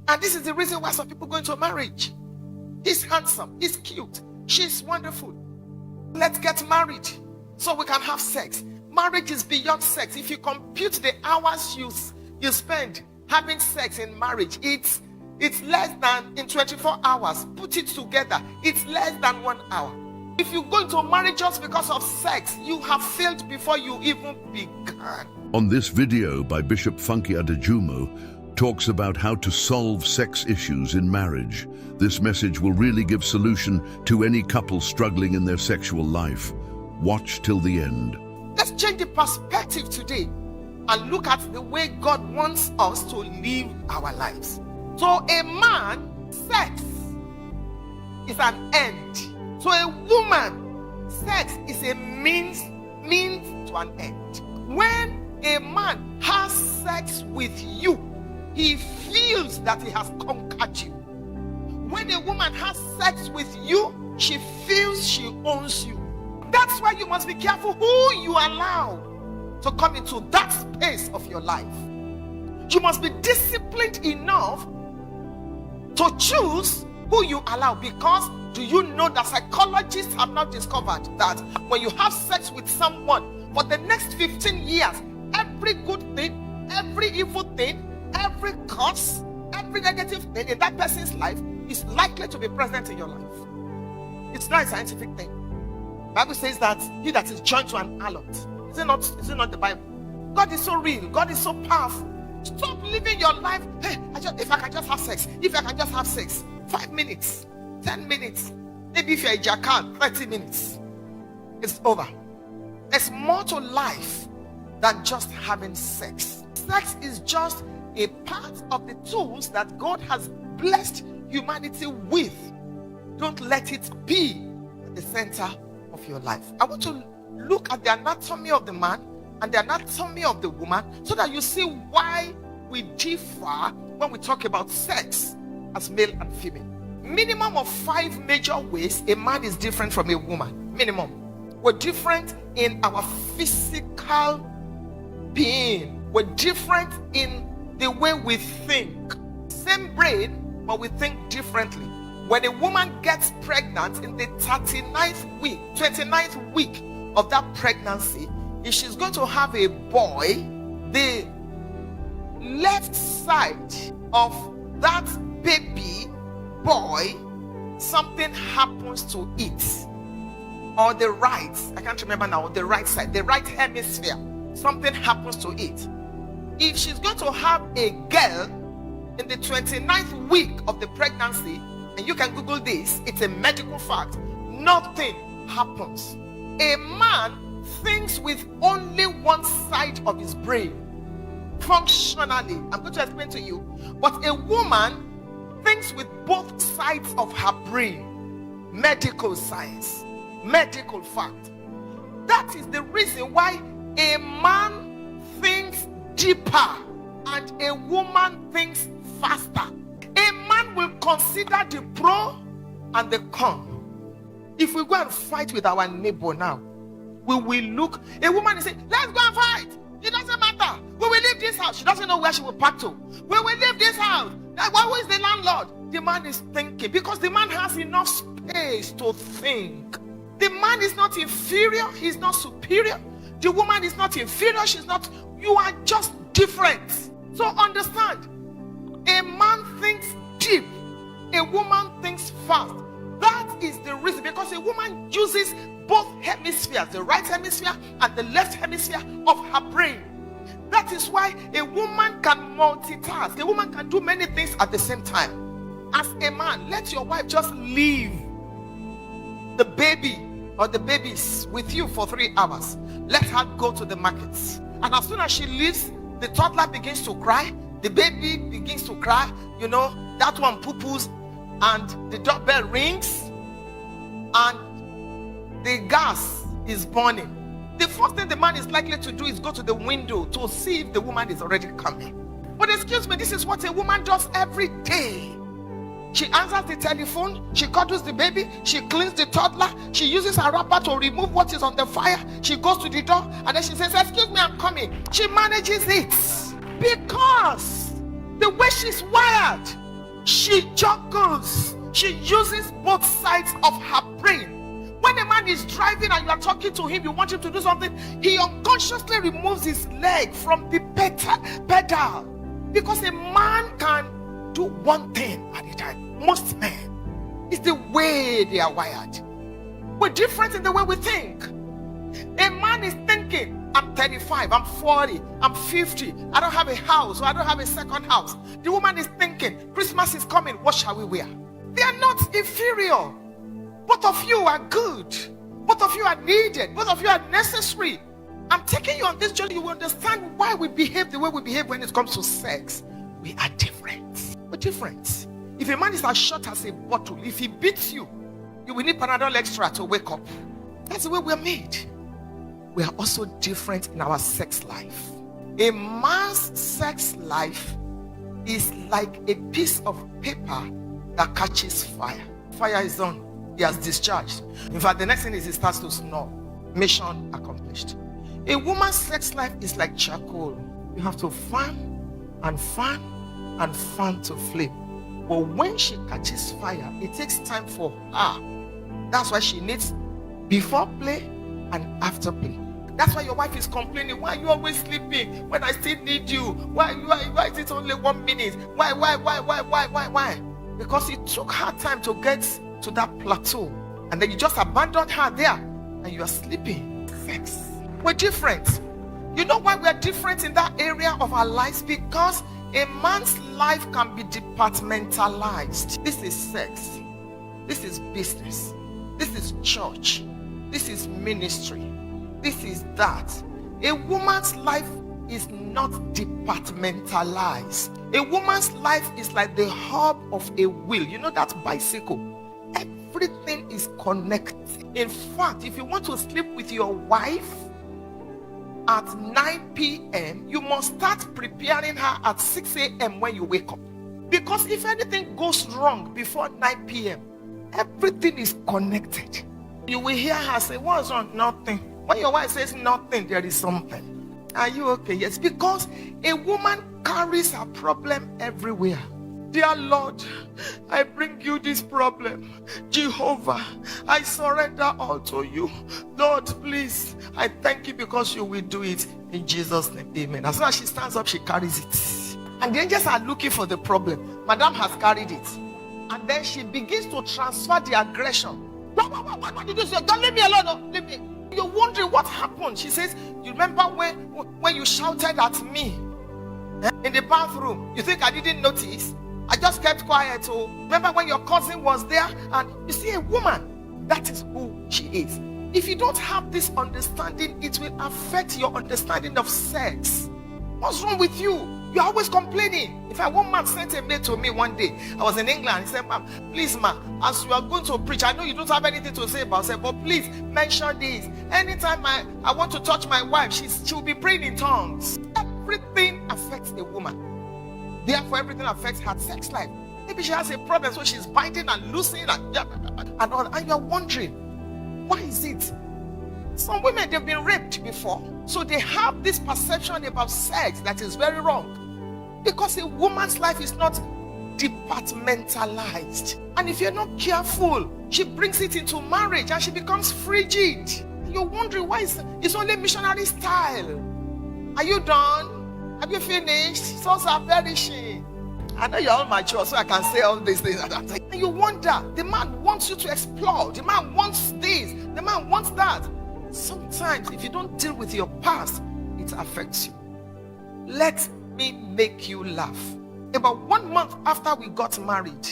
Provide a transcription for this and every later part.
And this is the reason why some people go into marriage. He's handsome, he's cute, she's wonderful. Let's get married so we can have sex. Marriage is beyond sex. If you compute the hours you spend having sex in marriage, it's less than, in 24 hours, put it together, it's less than 1 hour. If you go into marriage just because of sex, you have failed before you even began. On this video by Bishop Funke Adejumo talks about how to solve sex issues in marriage. This message will really give solution to any couple struggling in their sexual life. Watch till the end. Let's change the perspective today and look at the way God wants us to live our lives. So a man, sex is an end. So a woman, sex is a means to an end. When a man has sex with you, he feels that he has conquered you. When a woman has sex with you, she feels she owns you. That's why you must be careful who you allow to come into that space of your life. You must be disciplined enough to choose who you allow, because do you know that psychologists have now discovered that when you have sex with someone for the next 15 years, every good thing, every evil thing, every curse, every negative thing in that person's life is likely to be present in your life. It's not a scientific thing. The Bible says that he that is joined to an harlot, is it not the Bible? God is so real. God is so powerful. Stop living your life. Hey, if I can just have sex. If I can just have sex. 5 minutes, 10 minutes. Maybe if you're a jackal, 30 minutes. It's over. There's more to life than just having sex. Sex is just a part of the tools that God has blessed humanity with. Don't let it be at the center of your life. I want to look at the anatomy of the man and the anatomy of the woman so that you see why we differ when we talk about sex as male and female. Minimum of 5 major ways a man is different from a woman. Minimum. We're different in our physical being. We're different in the way we think. Same brain, but we think differently. When a woman gets pregnant in the 29th week of that pregnancy, if she's going to have a boy, the left side of that baby boy, something happens to it. Or the right, I can't remember now, the right side, the right hemisphere, something happens to it. If she's going to have a girl in the 29th week of the pregnancy, and you can Google this, it's a medical fact, nothing happens. A man thinks with only one side of his brain. Functionally, I'm going to explain to you, but a woman thinks with both sides of her brain. Medical science, medical fact. That is the reason why a man thinks deeper and a woman thinks faster. A man will consider the pro and the con. If we go and fight with our neighbor now, we will look, a woman is saying, let's go and fight. It doesn't matter. We will leave this house. She doesn't know where she will pack to. We will leave this house. Who is the landlord? The man is thinking, because the man has enough space to think. The man is not inferior. He's not superior. The woman is not inferior. She's not. You are just different. So understand, a man thinks deep. A woman thinks fast. That is the reason, because a woman uses both hemispheres, the right hemisphere and the left hemisphere of her brain. That is why a woman can multitask. A woman can do many things at the same time. As a man, let your wife just leave the baby or the babies with you for 3 hours. Let her go to the markets. And as soon as she leaves, the toddler begins to cry. The baby begins to cry. You know, that one poo-poos, and the doorbell rings and the gas is burning. The first thing the man is likely to do is go to the window to see if the woman is already coming. But excuse me, this is what a woman does every day. She answers the telephone, she cuddles the baby, she cleans the toddler, she uses her wrapper to remove what is on the fire, she goes to the door and then she says, excuse me, I'm coming. She manages it because the way she's wired, She juggles. She uses both sides of her brain. When a man is driving and you are talking to him, you want him to do something, he unconsciously removes his leg from the pedal. Because a man can do one thing at a time. Most men, it's the way they are wired. We're different in the way we think. A man is thinking, I'm 35, I'm 40, I'm 50, I don't have a house, or I don't have a second house. The woman is thinking, Christmas is coming, what shall we wear? They are not inferior. Both of you are good. Both of you are needed. Both of you are necessary. I'm taking you on this journey. You will understand why we behave the way we behave when it comes to sex. We are different. We're different. If a man is as short as a bottle, if he beats you, you will need Panadol extra to wake up. That's the way we're made. We are also different in our sex life. A man's sex life is like a piece of paper that catches fire. Fire is on. He has discharged. In fact, the next thing is he starts to snore. Mission accomplished. A woman's sex life is like charcoal. You have to fan and fan and fan to flame. But when she catches fire, it takes time for her. That's why she needs before play and after play. That's why your wife is complaining. Why are you always sleeping when I still need you? Why is it only 1 minute? Why? Because it took her time to get to that plateau. And then you just abandoned her there. And you are sleeping. Sex. We're different. You know why we're different in that area of our lives? Because a man's life can be departmentalized. This is sex. This is business. This is church. This is ministry. This is that. A woman's life is not departmentalized. A woman's life is like the hub of a wheel. You know that bicycle? Everything is connected. In fact, if you want to sleep with your wife at 9 p.m., you must start preparing her at 6 a.m. when you wake up. Because if anything goes wrong before 9 p.m., everything is connected. You will hear her say, what's wrong? Nothing. When your wife says nothing, there is something. Are you okay? Yes, because a woman carries her problem everywhere. Dear Lord, I bring you this problem. Jehovah, I surrender all to you. Lord, please, I thank you because you will do it in Jesus' name. Amen. As soon as she stands up, she carries it. And the angels are looking for the problem. Madam has carried it. And then she begins to transfer the aggression. What did you say? Don't leave me alone. No, leave me. You're wondering what happened. She says, you remember when you shouted at me in the bathroom? You think I didn't notice? I just kept quiet. Oh, remember when your cousin was there? And you see, a woman, that is who she is. If you don't have this understanding, it will affect your understanding of sex. What's wrong with you? You're always complaining. In fact, one man sent a mail to me one day. I was in England. He said, ma'am, please, ma'am, as you are going to preach, I know you don't have anything to say about sex, but please mention this. Anytime I want to touch my wife, she'll be praying in tongues. Everything affects a woman. Therefore, everything affects her sex life. Maybe she has a problem, so she's biting and loosening and all. And you're wondering, why is it? Some women, they've been raped before. So they have this perception about sex that is very wrong. Because a woman's life is not departmentalized. And if you're not careful, she brings it into marriage and she becomes frigid. And you're wondering why it's only missionary style. Are you done? Have you finished? Souls are perishing. I know you're all mature, so I can say all these things. And you wonder, the man wants you to explore. The man wants this. The man wants that. Sometimes, if you don't deal with your past, it affects you. Let me make you laugh. About 1 month after we got married,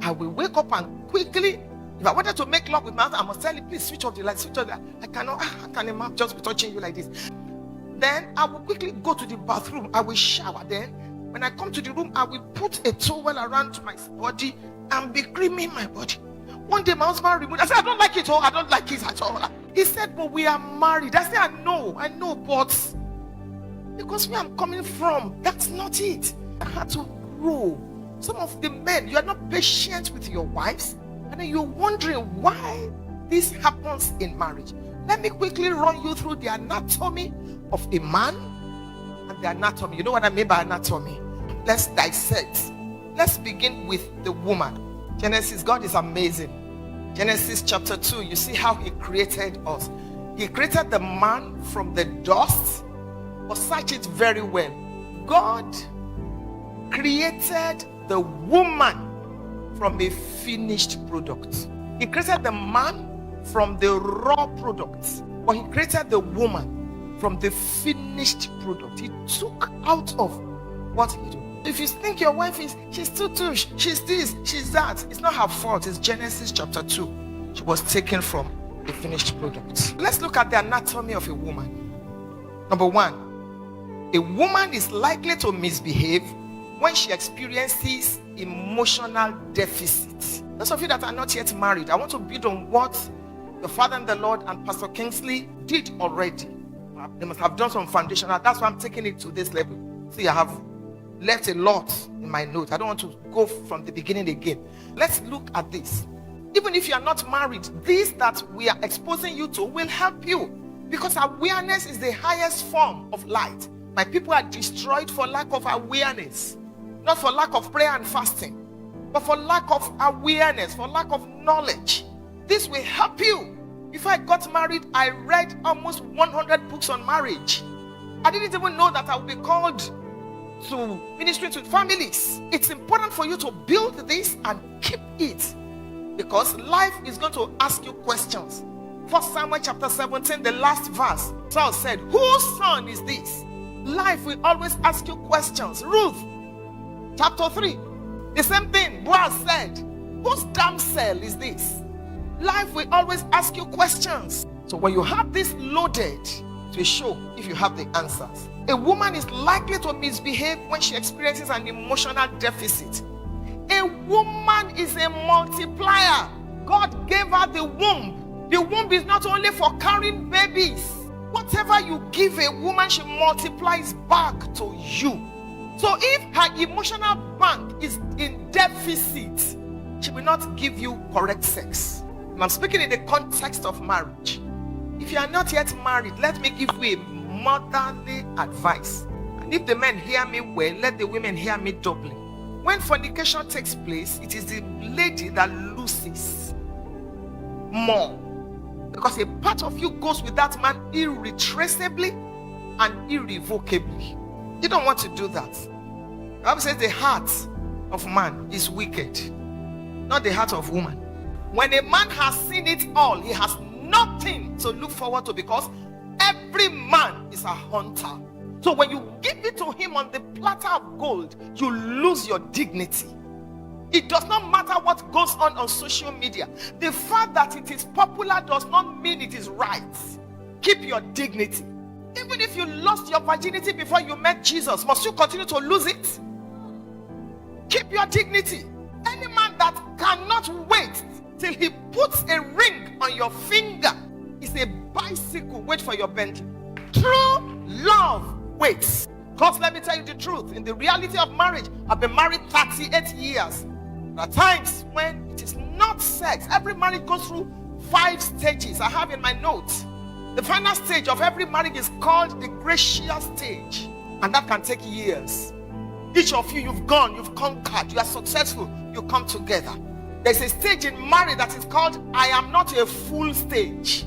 I will wake up and quickly, if I wanted to make love with my husband, I must tell you, please switch off the light, switch off the light. I cannot, how can a man just be touching you like this? Then I will quickly go to the bathroom. I will shower. Then when I come to the room, I will put a towel around my body and be creaming my body. One day my husband removed. I said, I don't like it. Oh, I don't like it at all. He said, but we are married. I said, I know, but because where I'm coming from, that's not it. I had to grow. Some of the men, you are not patient with your wives, and then you're wondering why this happens in marriage. Let me quickly run you through the anatomy of a man and the anatomy. You know what I mean by anatomy? Let's dissect Let's begin with the woman. Genesis, God is amazing. Genesis chapter 2, you see how he created us. He created the man from the dust. But search it very well. God created the woman from a finished product. He created the man from the raw product, but he created the woman from the finished product. He took out of what he did. If you think your wife she's too touche, she's this, she's that, it's not her fault. It's Genesis chapter 2. She was taken from the finished product. Let's look at the anatomy of a woman. Number one, a woman is likely to misbehave when she experiences emotional deficit. Those of you that are not yet married, I want to build on what the Father and the Lord and Pastor Kingsley did already. They must have done some foundational. That's why I'm taking it to this level. See, I have left a lot in my notes. I don't want to go from the beginning again. Let's look at this. Even if you are not married, this that we are exposing you to will help you, because awareness is the highest form of light. My people are destroyed for lack of awareness, not for lack of prayer and fasting, but for lack of awareness, for lack of knowledge. This will help you. Before I got married, I read almost 100 books on marriage. I didn't even know that I would be called to ministry to families. It's important for you to build this and keep it, because life is going to ask you questions. 1 Samuel chapter 17, the last verse, Saul said, whose son is this? Life will always ask you questions. Ruth chapter 3, the same thing. Boaz said, whose damsel is this? Life will always ask you questions. So when you have this loaded, to show if you have the answers. A woman is likely to misbehave when she experiences an emotional deficit. A woman is a multiplier. God gave her the womb. The womb is not only for carrying babies. Whatever you give a woman, she multiplies back to you. So if her emotional bank is in deficit, she will not give you correct sex. And I'm speaking in the context of marriage. If you are not yet married, let me give you a motherly advice. And if the men hear me well, let the women hear me doubly. When fornication takes place, it is the lady that loses more, because a part of you goes with that man irretraceably and irrevocably. You don't want to do that. The Bible says the heart of man is wicked, not the heart of woman. When a man has seen it all, he has nothing to look forward to, because every man is a hunter. So when you give it to him on the platter of gold, you lose your dignity. It does not matter what goes on social media. The fact that it is popular does not mean it is right. Keep your dignity. Even if you lost your virginity before you met Jesus, must you continue to lose it? Keep your dignity. Any man that cannot wait till he puts a ring on your finger is a bicycle. Wait for your Bentley. True love waits. Because let me tell you the truth, in the reality of marriage, I've been married 38 years. There are times when it is not sex. Every marriage goes through 5 stages. I have in my notes. The final stage of every marriage is called the gracious stage, and that can take years. Each of you, you've gone, you've conquered, you are successful, you come together. There's a stage in marriage that is called I am not a fool stage.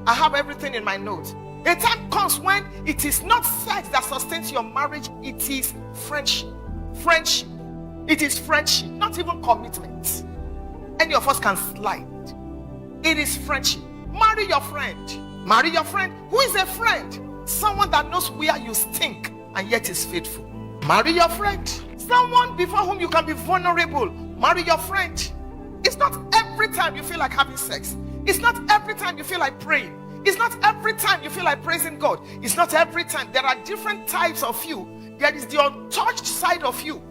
I have everything in my notes. A time comes when it is not sex that sustains your marriage, it is friendship. Friendship. It is friendship, not even commitment. Any of us can slide. It is friendship. Marry your friend. Marry your friend. Who is a friend? Someone that knows where you stink and yet is faithful. Marry your friend. Someone before whom you can be vulnerable. Marry your friend. It's not every time you feel like having sex. It's not every time you feel like praying. It's not every time you feel like praising God. It's not every time. There are different types of you. There is the untouched side of you.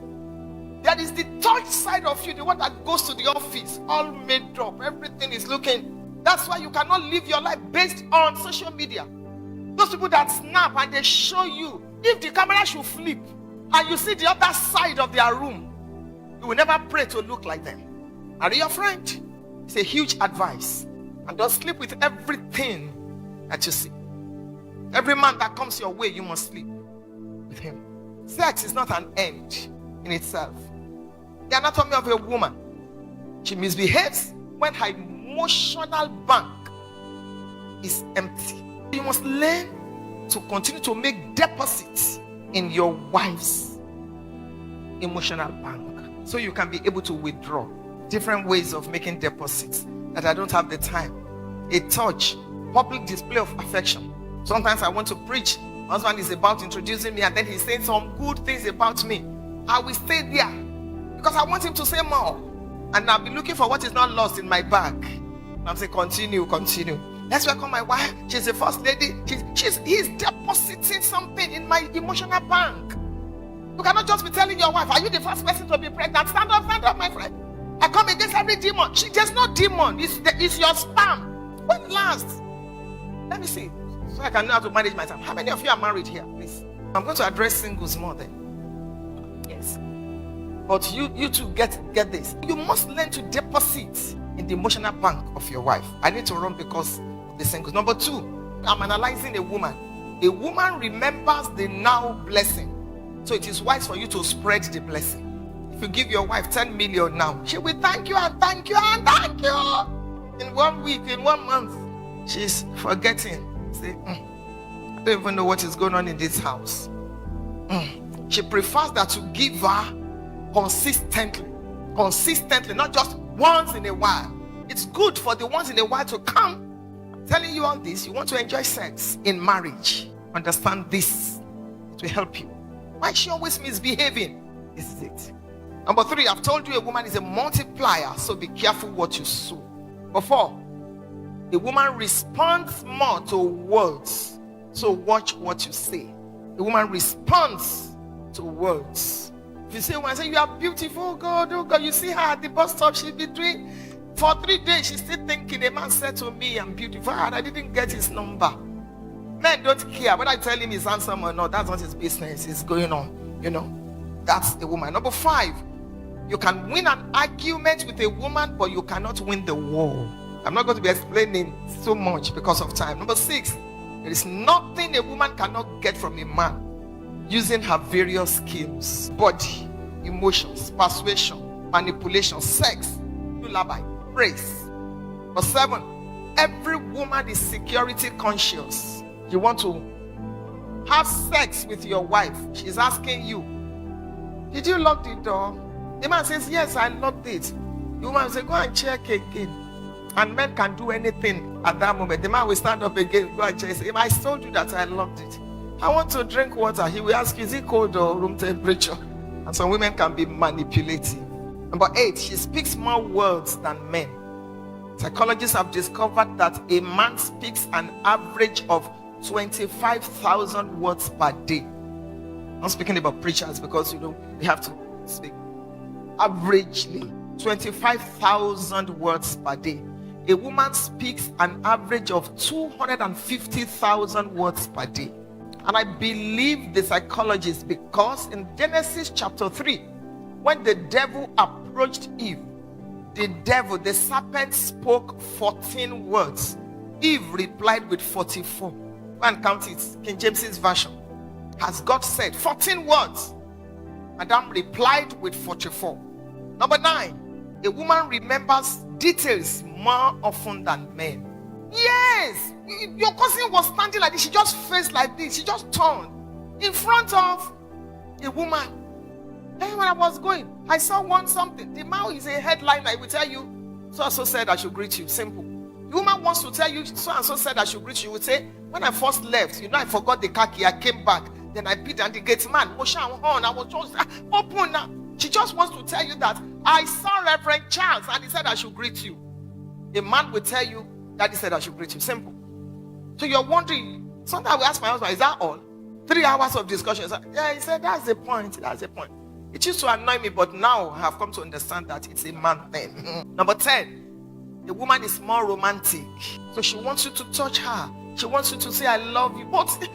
There is the touched side of you, the one that goes to the office, all made up. Everything is looking. That's why you cannot live your life based on social media. Those people that snap and they show you, if the camera should flip and you see the other side of their room, you will never pray to look like them. Marry your friend. It's a huge advice. And don't sleep with everything that you see. Every man that comes your way, you must sleep with him. Sex is not an end in itself. The anatomy of a woman. She misbehaves when her emotional bank is empty. You must learn to continue to make deposits in your wife's emotional bank so you can be able to withdraw. Different ways of making deposits that I don't have the time. A touch, public display of affection. Sometimes I want to preach. My husband is about introducing me and then he's saying some good things about me. I will stay there because I want him to say more. And I'll be looking for what is not lost in my bag. I'm saying, continue. Let's welcome my wife. She's the first lady. He's depositing something in my emotional bank. You cannot just be telling your wife, are you the first person to be pregnant? Stand up, my friend. I come against every demon. There's no demon. It's your spam. When last? Let me see. So I can know how to manage myself. How many of you are married here, please? I'm going to address singles more then. Yes. But you two get this. You must learn to deposit in the emotional bank of your wife. I need to run because of the singles. Number 2, I'm analyzing a woman. A woman remembers the now blessing. So it is wise for you to spread the blessing. If you give your wife 10 million now, she will thank you and thank you and thank you. In 1 week, in 1 month, she's forgetting. Say, I don't even know what is going on in this house. She prefers that to give her consistently, not just once in a while. It's good for the once in a while to come. I'm telling you all this. You want to enjoy sex in marriage. Understand this. It will help you. Why is she always misbehaving? This is it. Number 3, I've told you a woman is a multiplier, so be careful what you sow. Number 4, a woman responds more to words, so watch what you say. A woman responds to words. If you say, when I say you are beautiful, oh God, you see her at the bus stop, she'll be doing, for 3 days, she's still thinking, a man said to me, I'm beautiful, and I didn't get his number. Men don't care whether I tell him he's handsome or not. That's not his business. It's going on. That's the woman. Number 5, you can win an argument with a woman, but you cannot win the war. I'm not going to be explaining so much because of time. Number 6, there is nothing a woman cannot get from a man using her various skills: body, emotions, persuasion, manipulation, sex, lullaby, praise. Number 7, every woman is security conscious. You want to have sex with your wife, she's asking you, did you lock the door? The man says, yes, I locked it. The woman will say, go and check again. And men can do anything at that moment. The man will stand up again, go and check. Say, I told you that I locked it. I want to drink water. He will ask you, is it cold or room temperature? And some women can be manipulative. Number 8, she speaks more words than men. Psychologists have discovered that a man speaks an average of 25,000 words per day. I'm speaking about preachers because they have to speak averagely 25,000 words per day. A woman speaks an average of 250,000 words per day. And I believe the psychologists, because in Genesis chapter 3, when the devil approached Eve, the serpent spoke 14 words. Eve replied with 44. Go and count it, King James's version. Has God said 14 words? Adam replied with 44. Number 9, a woman remembers details more often than men. Yes, your cousin was standing like this. She just faced like this. She just turned in front of a woman. Then when I was going, I saw something. The man is a headliner. He will tell you, so and so said I should greet you. Simple. The woman wants to tell you, so and so said I should greet you. You would say, when I first left, I forgot the car key. I came back. Then I beat and the gate man. I was just open now. She just wants to tell you that I saw Reverend Charles and he said I should greet you. A man will tell you that he said I should greet you. Simple. So you're wondering. Sometimes we ask my husband, is that all? 3 hours of discussion. Yeah, he said that's the point. That's the point. It used to annoy me, but now I have come to understand that it's a man thing. Number 10, the woman is more romantic. So she wants you to touch her. She wants you to say, I love you. But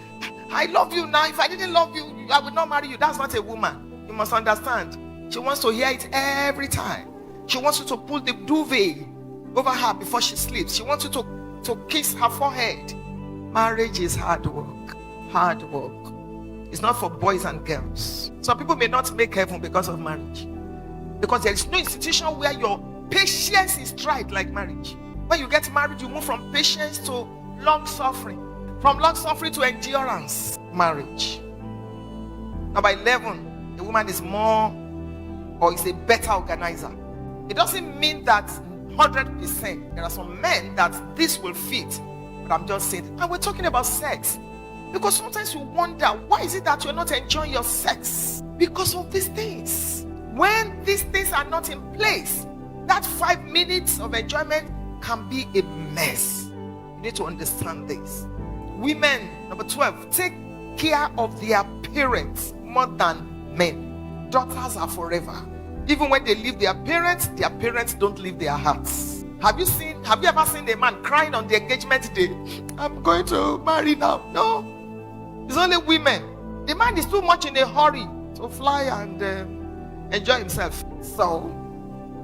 I love you now. If I didn't love you, I would not marry you. That's not a woman. You must understand. She wants to hear it every time. She wants you to pull the duvet over her before she sleeps. She wants you to kiss her forehead. Marriage is hard work. Hard work. It's not for boys and girls. Some people may not make heaven because of marriage. Because there is no institution where your patience is tried like marriage. When you get married, you move from patience to long suffering, from long suffering to endurance. Marriage. Number 11, the woman is more or is a better organizer. It doesn't mean that 100%. There are some men that this will fit, but I'm just saying. And we're talking about sex, because sometimes you wonder, why is it that you're not enjoying your sex? Because of these things. When these things are not in place, that 5 minutes of enjoyment can be a mess. You need to understand this. Women, number 12, take care of their parents more than men. Daughters are forever. Even when they leave their parents don't leave their hearts. Have you ever seen a man crying on the engagement day? I'm going to marry now. No, it's only women. The man is too much in a hurry to fly and enjoy himself. So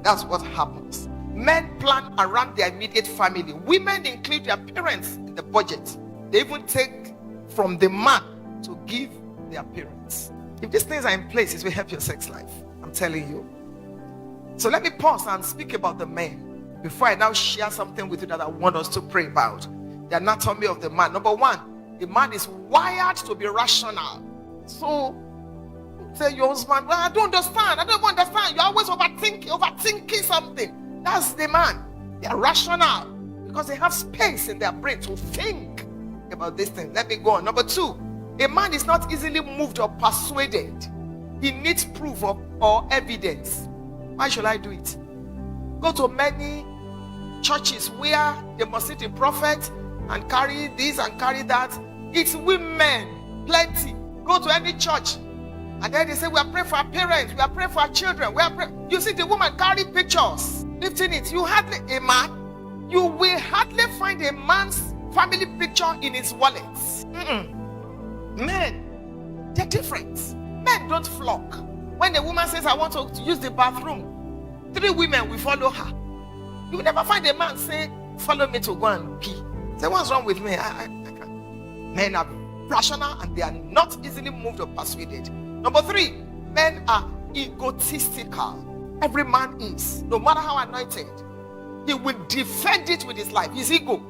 that's what happens. Men plan around their immediate family. Women include their parents in the budget. They even take from the man to give their parents. If these things are in place, it will help your sex life. I'm telling you. So let me pause and speak about the men before I now share something with you that I want us to pray about. The anatomy of the man. Number 1, the man is wired to be rational. So tell your husband, well, I don't understand. You're always overthinking something. That's the man. They are rational because they have space in their brain to think about this thing. Let me go on. Number 2, a man is not easily moved or persuaded. He needs proof or evidence. Why should I do it? Go to many churches where they must see the prophet and carry this and carry that. It's women, plenty. Go to any church and then they say, we are praying for our parents, we are praying for our children, you see the woman carry pictures, lifting it. You will hardly find a man's family picture in his wallet. Men, they're different. Men don't flock. When a woman says, I want to use the bathroom, 3 women will follow her. You will never find a man say, follow me to go and pee. Say, what's wrong with me? I can't. Men are rational and they are not easily moved or persuaded. Number 3, men are egotistical. Every man is, no matter how anointed, he will defend it with his life, his ego.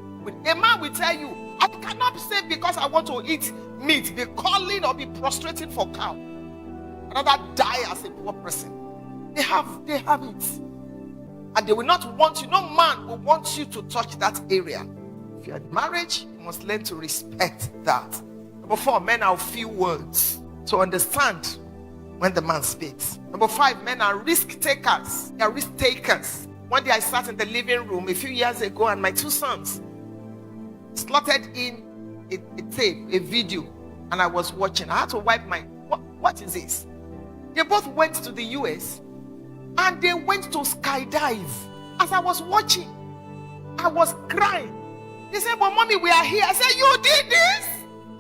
A man will tell you, I cannot say because I want to eat meat, be calling or be prostrating for cow. Rather die as a poor person. They have it. And they will not want you. No man will want you to touch that area. If you're in marriage, you must learn to respect that. Number 4, men are few words. So understand when the man speaks. Number 5, men are risk takers. They are risk takers. One day I sat in the living room a few years ago and my 2 sons slotted in a tape, a video, and I was watching. I had to wipe my, what is this? They both went to the US and they went to skydive. As I was watching, I was crying. They said, but mommy, we are here. I said, you did this?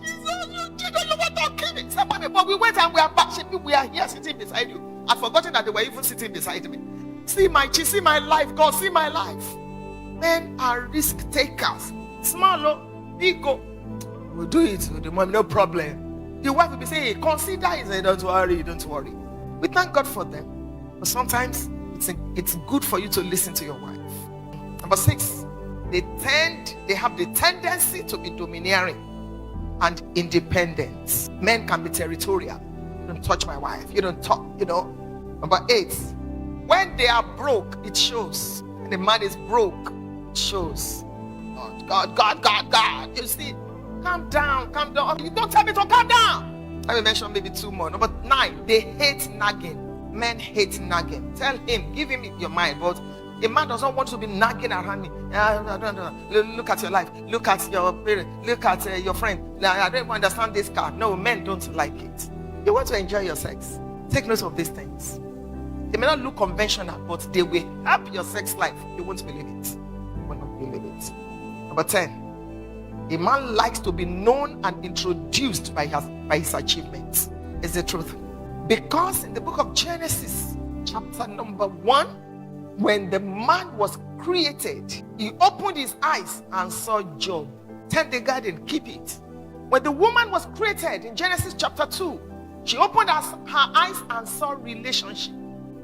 He said, you did, you want to kill me. I said, mommy, but we went and we are back. We are here sitting beside you. I'd forgotten that they were even sitting beside me. See my life, God, see my life. Men are risk takers. Small, big, we'll do it with the mom, no problem. The wife will be saying, hey, consider it. Say, don't worry. We thank God for them. But sometimes it's good for you to listen to your wife. Number 6, they have the tendency to be domineering and independent. Men can be territorial. You don't touch my wife. You don't talk, Number 8, when they are broke, it shows. When the man is broke, it shows. God. You see, calm down. You don't tell me to calm down. Let me mention maybe 2 more. Number 9, they hate nagging. Men hate nagging. Tell him, give him your mind. But a man doesn't want to be nagging around me. Look at your life. Look at your parents. Look at your friend. I don't understand this car. No, men don't like it. You want to enjoy your sex. Take note of these things. They may not look conventional, but they will help your sex life. You won't believe it. You will not believe it. Number 10, a man likes to be known and introduced by his achievements. It's the truth. Because in the book of Genesis, chapter number 1, when the man was created, he opened his eyes and saw Job. Tend the garden, keep it. When the woman was created in Genesis chapter 2, she opened her eyes and saw relationship.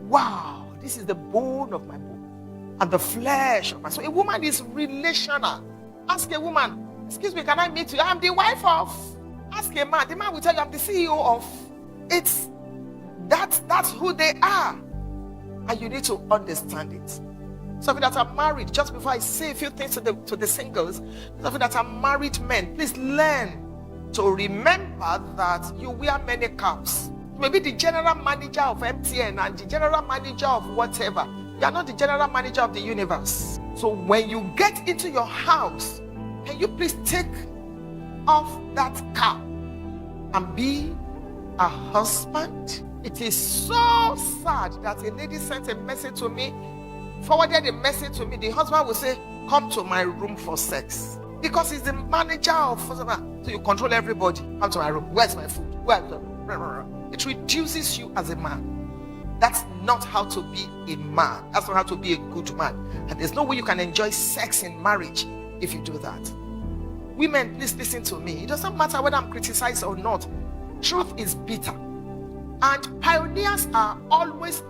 Wow, This is the bone of my bone and the flesh of my soul. A woman is relational. Ask a woman, excuse me, can I meet you? I'm the wife of. Ask a man, the man will tell you, I'm the CEO of. That's who they are. And you need to understand it. Some of you that are married, just before I say a few things to the singles, some of you that are married men, please learn to remember that you wear many caps. You may be the general manager of MTN and the general manager of whatever. You are not the general manager of the universe. So when you get into your house, can you please take off that cap and be a husband? It is so sad that a lady sent a message to me, forwarded a message to me. The husband will say, come to my room for sex. Because he's the manager of, so you control everybody. Come to my room. Where's my food? It reduces you as a man. That's not how to be a man. That's not how to be a good man. And there's no way you can enjoy sex in marriage if you do that. Women, please listen to me. It doesn't matter whether I'm criticized or not. Truth is bitter. And pioneers are always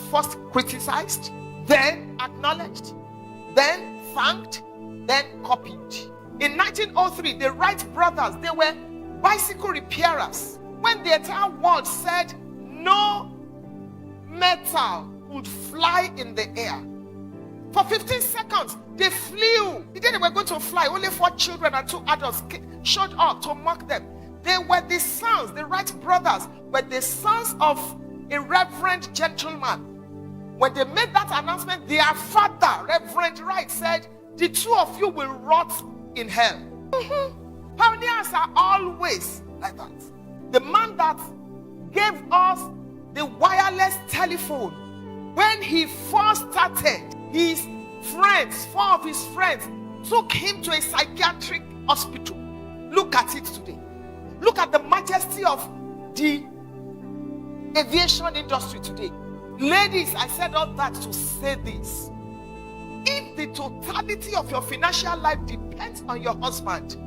first criticized, then acknowledged, then thanked, then copied. In 1903, the Wright brothers, they were bicycle repairers. When the entire world said no metal would fly in the air, for 15 seconds, they flew. The day they were going to fly, only 4 children and 2 adults showed up to mock them. They were the sons, the Wright brothers were the sons of a reverend gentleman. When they made that announcement, their father, Reverend Wright, said, the 2 of you will rot in hell. Pioneers are always like that. The man that gave us the wireless telephone, when he first started, his friends, 4 of his friends, took him to a psychiatric hospital. Look at it today. Look at the majesty of the aviation industry today. Ladies, I said all that to say this. If the totality of your financial life depends on your husband,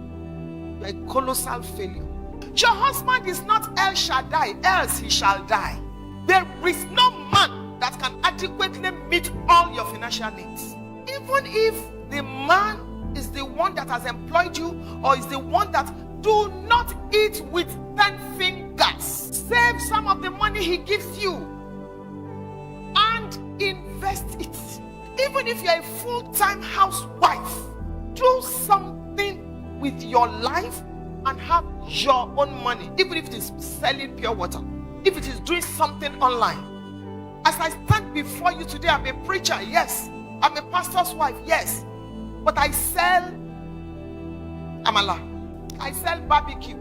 you're a colossal failure. Your husband is not El Shaddai, else he shall die. There is no man that can adequately meet all your financial needs. Even if the man is the one that has employed you, or is the one that, do not eat with 10 fingers. Save some of the money he gives you and invest it. Even if you're a full-time housewife, do something with your life and have your own money. Even if it is selling pure water, if it is doing something online. As I stand before you today, I'm a preacher, yes. I'm a pastor's wife, yes. But I sell amala. I sell barbecue.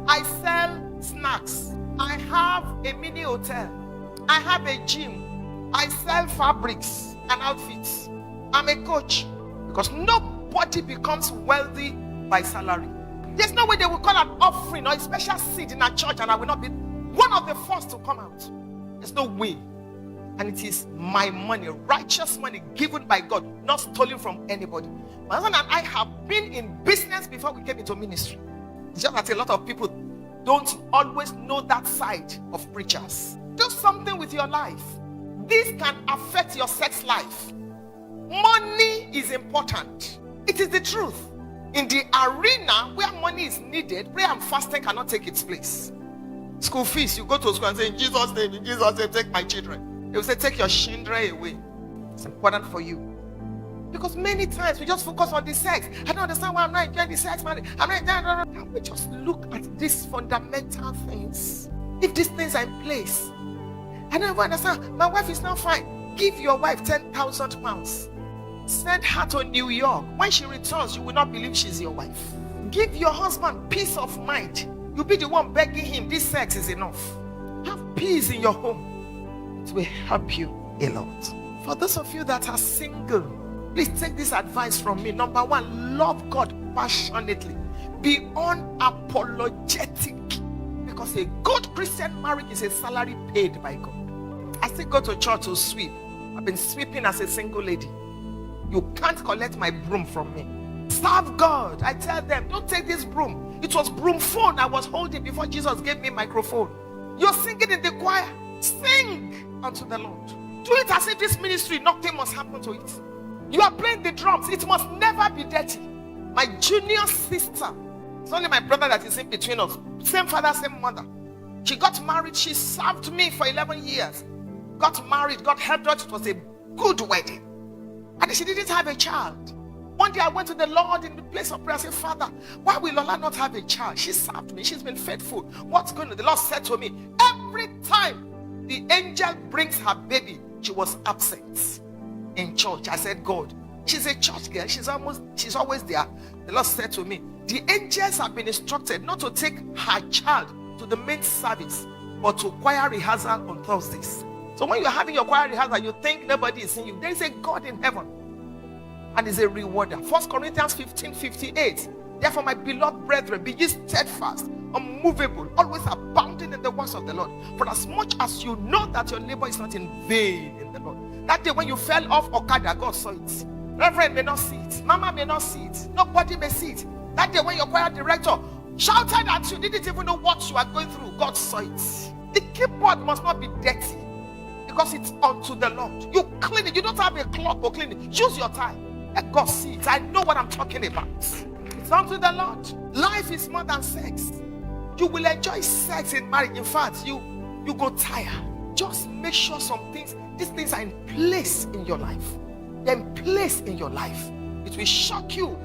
I sell snacks. I have a mini hotel. I have a gym. I sell fabrics and outfits. I'm a coach. Because nobody becomes wealthy by salary. There's no way they will call an offering or a special seed in a church and I will not be one of the first to come out. There's no way. And it is my money, righteous money given by God, not stolen from anybody. My husband and I have been in business before we came into ministry. It's just that a lot of people don't always know that side of preachers. Do something with your life. This can affect your sex life. Money is important. It is the truth. In the arena where money is needed, prayer and fasting cannot take its place. School fees, you go to school and say, in Jesus' name, take my children. They will say, take your children away. It's important for you. Because many times we just focus on the sex. I don't understand why I'm not enjoying the sex, man. And we just look at these fundamental things. If these things are in place, I don't understand. My wife is not fine. Give your wife 10,000 pounds. Send her to New York. When she returns, you will not believe she's your wife. Give your husband peace of mind. You'll be the one begging him, this sex is enough. Have peace in your home. It will help you a lot. For those of you that are single, please take this advice from me. Number 1, love God passionately. Be unapologetic. Because a good Christian marriage is a salary paid by God. I still go to church to sweep. I've been sweeping as a single lady. You can't collect my broom from me. Serve God. I tell them, don't take this broom. It was broom phone I was holding before Jesus gave me microphone. You're singing in the choir. Sing unto the Lord. Do it as if this ministry, nothing must happen to it. You are playing the drums, it must never be dirty. My junior sister, it's only my brother that is in between us. Same father, same mother. She got married, she served me for 11 years. Got married, got helped out. It was a good wedding. And she didn't have a child. One day I went to the Lord in the place of prayer. I said, Father, why will Lola not have a child? She served me. She's been faithful. What's going on? The Lord said to me, every time the angel brings her baby, she was absent in church. I said, God, she's a church girl. She's always there. The Lord said to me, the angels have been instructed not to take her child to the main service, but to choir rehearsal on Thursdays. So when you're having your choir rehearsal, you think nobody is seeing you. There is a God in heaven, and is a rewarder. 1 Corinthians 15:58. Therefore, my beloved brethren, be ye steadfast, unmovable, always abounding in the works of the Lord. For as much as you know that your labor is not in vain in the Lord. That day when you fell off Okada, God saw it. Reverend may not see it. Mama may not see it. Nobody may see it. That day when your choir director shouted at you, didn't even know what you are going through, God saw it. The keyboard must not be dirty, because it's unto the Lord. You clean it. You don't have a cloth for cleaning. Use your time. Let God see it. I know what I'm talking about. It's unto the Lord. Life is more than sex. You will enjoy sex in marriage. In fact, you go tired. Just make sure these things are in place in your life. They're in place in your life. It will shock you.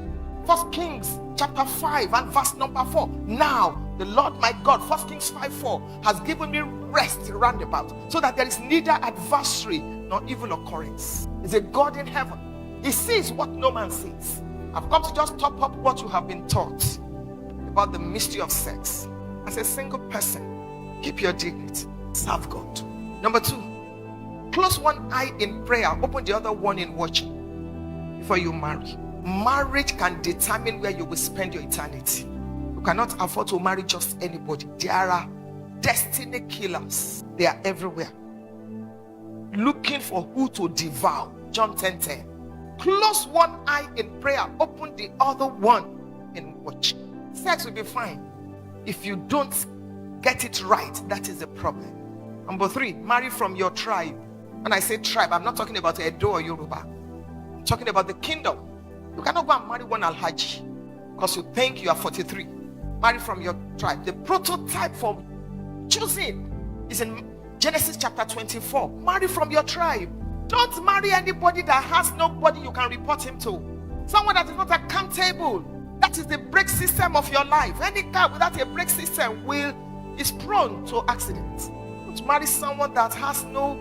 1 Kings chapter 5 and verse number 4. Now the Lord my God, 1 Kings 5:4, has given me rest round about, so that there is neither adversary nor evil occurrence. It's a God in heaven. He sees what no man sees. I've come to just top up what you have been taught about the mystery of sex. As a single person, keep your dignity. Serve God. Number 2, close one eye in prayer, open the other one in watching before you marry. Marriage can determine where you will spend your eternity. You cannot afford to marry just anybody. There are destiny killers. They are everywhere, looking for who to devour. John 10:10. Close one eye in prayer, open the other one in watching. Sex will be fine. If you don't get it right, that is the problem. Number 3, marry from your tribe. When I say tribe, I'm not talking about Edo or Yoruba. I'm talking about the kingdom. You cannot go and marry one Alhaji because you think you are 43. Marry from your tribe. The prototype for choosing is in Genesis chapter 24. Marry from your tribe. Don't marry anybody that has nobody you can report him to. Someone that is not accountable. That is the brake system of your life. Any car without a brake system is prone to accidents. Don't marry someone that has no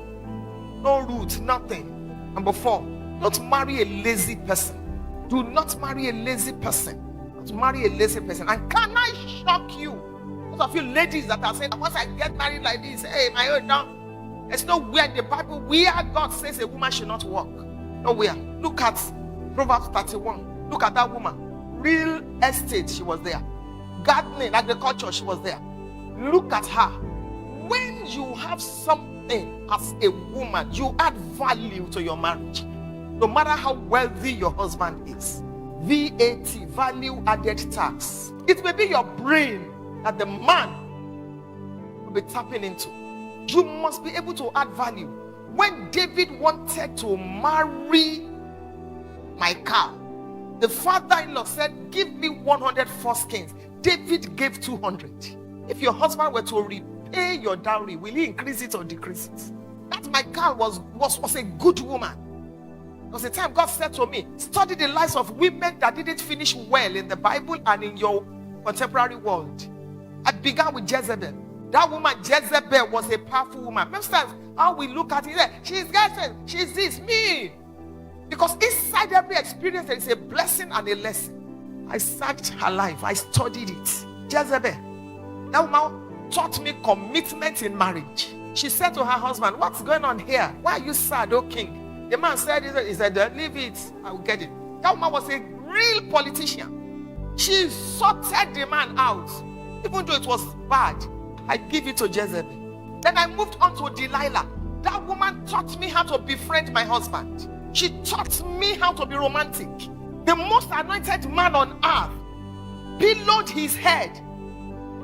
root, nothing. Number 4, don't marry a lazy person. Do not marry a lazy person. Don't marry a lazy person. And can I shock you? Those of you ladies that are saying, once I get married like this, hey, my own now. There's nowhere in the Bible where God says a woman should not work. Nowhere. Look at Proverbs 31. Look at that woman. Real estate, she was there. Gardening, agriculture, she was there. Look at her. When you have something as a woman, you add value to your marriage. No matter how wealthy your husband is. VAT, value added tax. It may be your brain that the man will be tapping into. You must be able to add value. When David wanted to marry Michal, the father-in-law said, give me 100 foreskins. David gave 200. If your husband were to repay your dowry, will he increase it or decrease it? That Michal was a good woman. There was a time God said to me, study the lives of women that didn't finish well in the Bible and in your contemporary world. I began with Jezebel. That woman, Jezebel, was a powerful woman. Most times, how we look at it, she's girlfriend, she's this, me. Because inside every experience, there is a blessing and a lesson. I searched her life. I studied it. Jezebel. That woman taught me commitment in marriage. She said to her husband, what's going on here? Why are you sad, O king? The man said, he said, leave it. I will get it. That woman was a real politician. She sorted the man out. Even though it was bad, I give it to Jezebel. Then I moved on to Delilah. That woman taught me how to befriend my husband. She taught me how to be romantic. The most anointed man on earth pillowed his head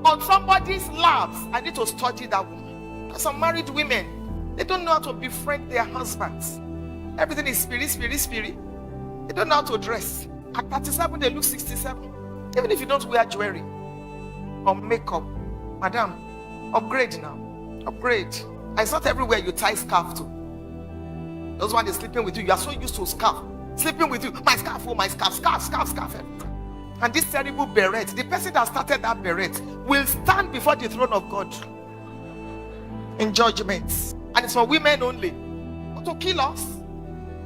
on somebody's laps. I need to study that woman. Some married women, They don't know how to befriend their husbands. Everything is spirit, spirit, spirit. They don't know how to dress. At 37, they look 67. Even if you don't wear jewelry or makeup, madam, upgrade now. Upgrade. And it's not everywhere you tie scarf to. Those one is sleeping with you. You are so used to scarf. Sleeping with you. My scarf, oh my scarf, scarf, scarf, scarf. And this terrible beret, the person that started that beret will stand before the throne of God in judgment. And it's for women only. But to kill us,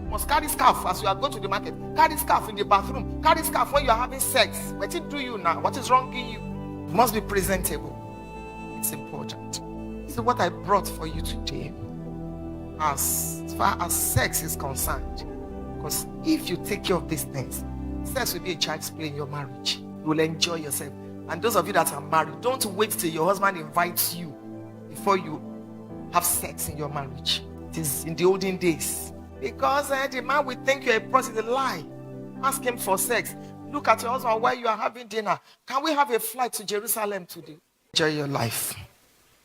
must carry scarf as you are going to the market. Carry scarf in the bathroom. Carry scarf when you are having sex. What it do you now? What is wrong in you? You must be presentable. It's important. This is what I brought for you today. As far as sex is concerned. Because if you take care of these things, sex will be a child's play in your marriage. You will enjoy yourself. And those of you that are married, don't wait till your husband invites you before you have sex in your marriage. It is in the olden days. Because the man will think you're a prostitute. Lie. Ask him for sex. Look at your husband while you are having dinner. Can we have a flight to Jerusalem today? Enjoy your life.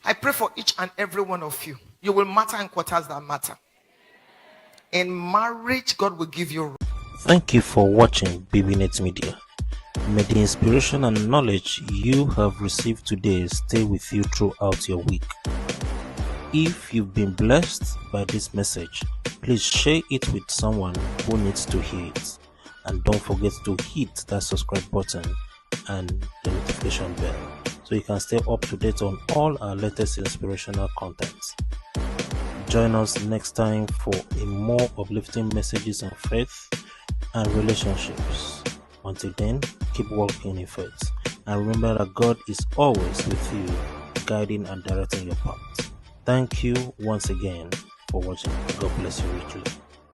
I pray for each and every one of you. You will matter in quarters that matter. In marriage, God will give you. Thank you for watching BBNet Media. May the inspiration and knowledge you have received today stay with you throughout your week. If you've been blessed by this message, please share it with someone who needs to hear it. And don't forget to hit that subscribe button and the notification bell so you can stay up to date on all our latest inspirational contents. Join us next time for a more uplifting messages on faith and relationships. Until then, keep walking in faith and remember that God is always with you, guiding and directing your path. Thank you once again for watching. God bless you richly.